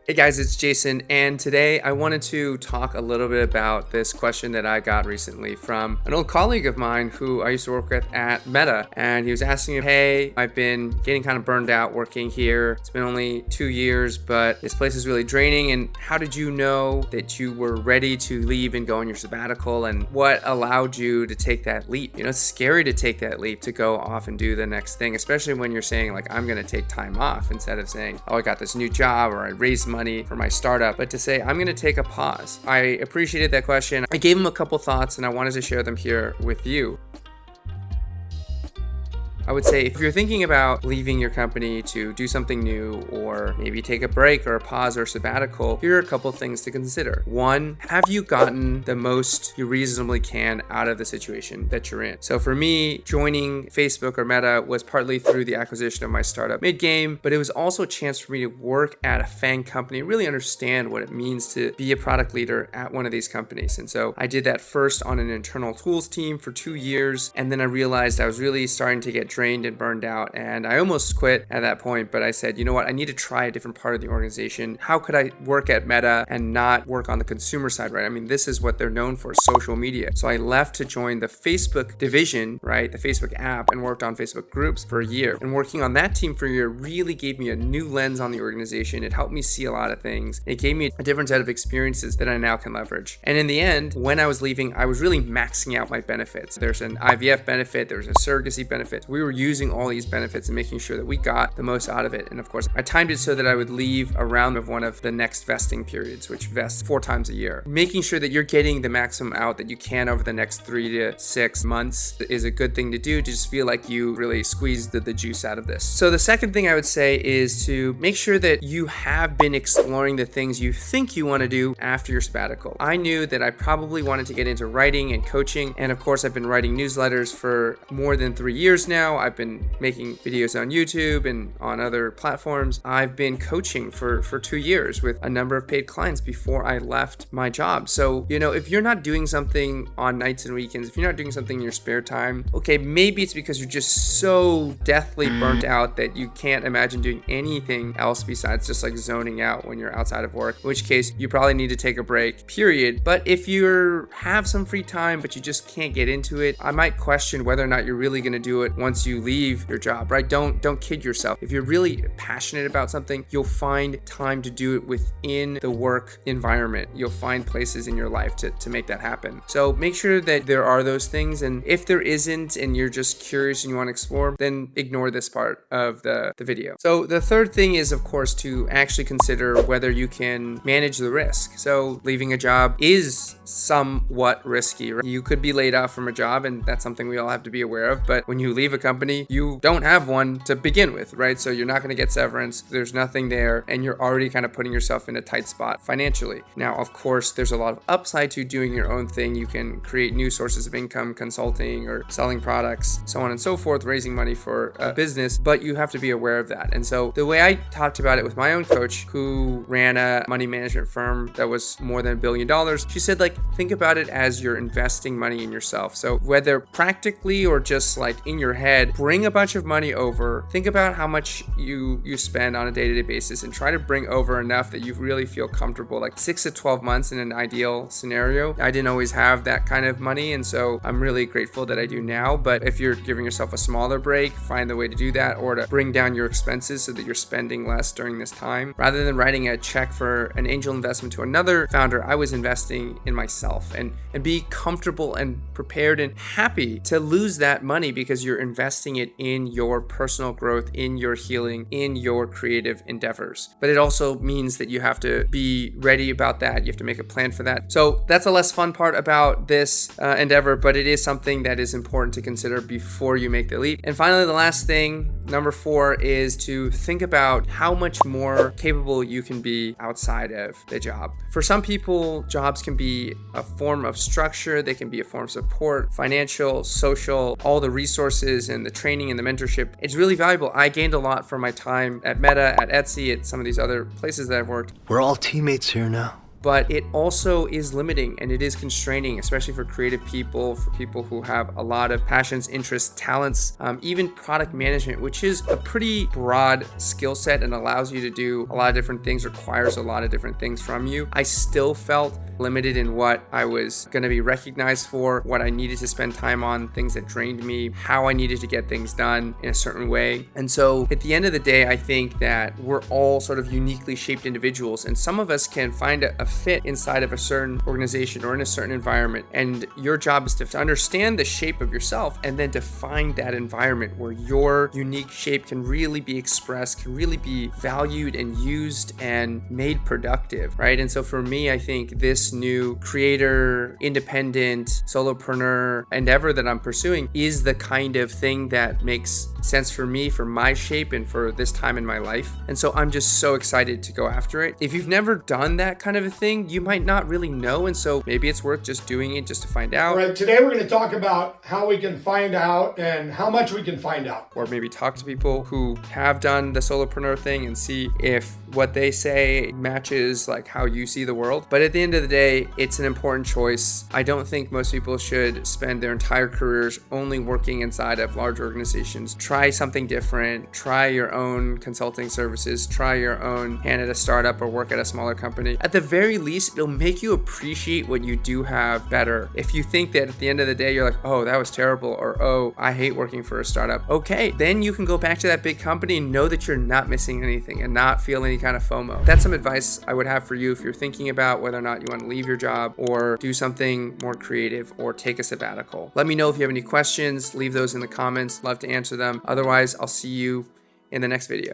Hey guys, it's Jason, and today I wanted to talk a little bit about this question that I got recently from an old colleague of mine who I used to work with at Meta, and he was asking me, hey, I've been getting kind of burned out working here. It's been only 2 years, but this place is really draining, and how did you know that you were ready to leave and go on your sabbatical, and what allowed you to take that leap? You know, it's scary to take that leap to go off and do the next thing, especially when you're saying, like, I'm gonna take time off, instead of saying, oh, I got this new job, or I raised money for my startup, but to say, I'm going to take a pause. I appreciated that question. I gave him a couple thoughts and I wanted to share them here with you. I would say if you're thinking about leaving your company to do something new or maybe take a break or a pause or sabbatical, here are a couple things to consider. One, have you gotten the most you reasonably can out of the situation that you're in? So for me, joining Facebook or Meta was partly through the acquisition of my startup Midgame, but it was also a chance for me to work at a FANG company, really understand what it means to be a product leader at one of these companies. And so I did that first on an internal tools team for 2 years, and then I realized I was really starting to get drained and burned out, and I almost quit at that point, but I said, you know what, I need to try a different part of the organization. How could I work at Meta and not work on the consumer side, right? I mean, this is what they're known for, social media. So I left to join the Facebook division, right, the Facebook app, and worked on Facebook groups for a year. And working on that team for a year really gave me a new lens on the organization. It helped me see a lot of things. It gave me a different set of experiences that I now can leverage. And in the end, when I was leaving, I was really maxing out my benefits. There's an IVF benefit, there's a surrogacy benefit. We were using all these benefits and making sure that we got the most out of it. And of course, I timed it so that I would leave around one of the next vesting periods, which vests 4 times a year. Making sure that you're getting the maximum out that you can over the next 3 to 6 months is a good thing to do, to just feel like you really squeezed the juice out of this. So the second thing I would say is to make sure that you have been exploring the things you think you want to do after your sabbatical. I knew that I probably wanted to get into writing and coaching, and of course I've been writing newsletters for more than 3 years now. I've been making videos on YouTube and on other platforms. I've been coaching for 2 years with a number of paid clients before I left my job. So, you know, if you're not doing something on nights and weekends, if you're not doing something in your spare time, okay, maybe it's because you're just so deathly burnt out that you can't imagine doing anything else besides just like zoning out when you're outside of work, in which case you probably need to take a break, period. But if you have some free time, but you just can't get into it, I might question whether or not you're really going to do it once you leave your job, right? Don't kid yourself. If you're really passionate about something, you'll find time to do it within the work environment. You'll find places in your life to make that happen. So make sure that there are those things, and if there isn't and you're just curious and you want to explore, then ignore this part of the video. So the third thing is, of course, to actually consider whether you can manage the risk. So leaving a job is somewhat risky, right? You could be laid off from a job, and that's something we all have to be aware of, but when you leave a company, you don't have one to begin with, right? So you're not going to get severance. There's nothing there, and you're already kind of putting yourself in a tight spot financially. Now, of course, there's a lot of upside to doing your own thing. You can create new sources of income, consulting or selling products, so on and so forth, raising money for a business, but you have to be aware of that. And so the way I talked about it with my own coach, who ran a money management firm that was more than $1 billion, she said, like, think about it as you're investing money in yourself. So whether practically or just like in your head, bring a bunch of money over, think about how much you spend on a day-to-day basis, and try to bring over enough that you really feel comfortable, like 6 to 12 months in an ideal scenario. I didn't always have that kind of money, and so I'm really grateful that I do now. But if you're giving yourself a smaller break, find the way to do that, or to bring down your expenses so that you're spending less during this time. Rather than writing a check for an angel investment to another founder, I was investing in myself, and be comfortable and prepared and happy to lose that money because you're investing it in your personal growth, in your healing, in your creative endeavors. But it also means that you have to be ready about that. You have to make a plan for that. So that's a less fun part about this endeavor, but it is something that is important to consider before you make the leap. And finally, the last thing, number 4, is to think about how much more capable you can be outside of the job. For some people, jobs can be a form of structure. They can be a form of support, financial, social, all the resources and the training and the mentorship. It's really valuable. I gained a lot from my time at Meta, at Etsy, at some of these other places that I've worked. We're all teammates here now. but it also is limiting and it is constraining, especially for creative people, for people who have a lot of passions, interests, talents, even product management, which is a pretty broad skill set and allows you to do a lot of different things, requires a lot of different things from you. I still felt limited in what I was going to be recognized for, what I needed to spend time on, things that drained me, how I needed to get things done in a certain way. And so at the end of the day, I think that we're all sort of uniquely shaped individuals, and some of us can find a fit inside of a certain organization or in a certain environment. And your job is to understand the shape of yourself and then to find that environment where your unique shape can really be expressed, can really be valued and used and made productive, right? And so for me, I think this new creator, independent, solopreneur endeavor that I'm pursuing is the kind of thing that makes sense for me, for my shape, and for this time in my life. And so I'm just so excited to go after it. If you've never done that kind of a thing, you might not really know. And so maybe it's worth just doing it just to find out. All right, today we're going to talk about how we can find out and how much we can find out. Or maybe talk to people who have done the solopreneur thing and see if what they say matches like how you see the world. But at the end of the day, it's an important choice. I don't think most people should spend their entire careers only working inside of large organizations. Try something different. Try your own consulting services. Try your own hand at a startup or work at a smaller company. At the very least, it'll make you appreciate what you do have better. If you think that at the end of the day, you're like, oh, that was terrible, or oh, I hate working for a startup. Okay, then you can go back to that big company and know that you're not missing anything and not feel any kind of FOMO. That's some advice I would have for you if you're thinking about whether or not you want to leave your job or do something more creative or take a sabbatical. Let me know if you have any questions. Leave those in the comments. Love to answer them. Otherwise, I'll see you in the next video.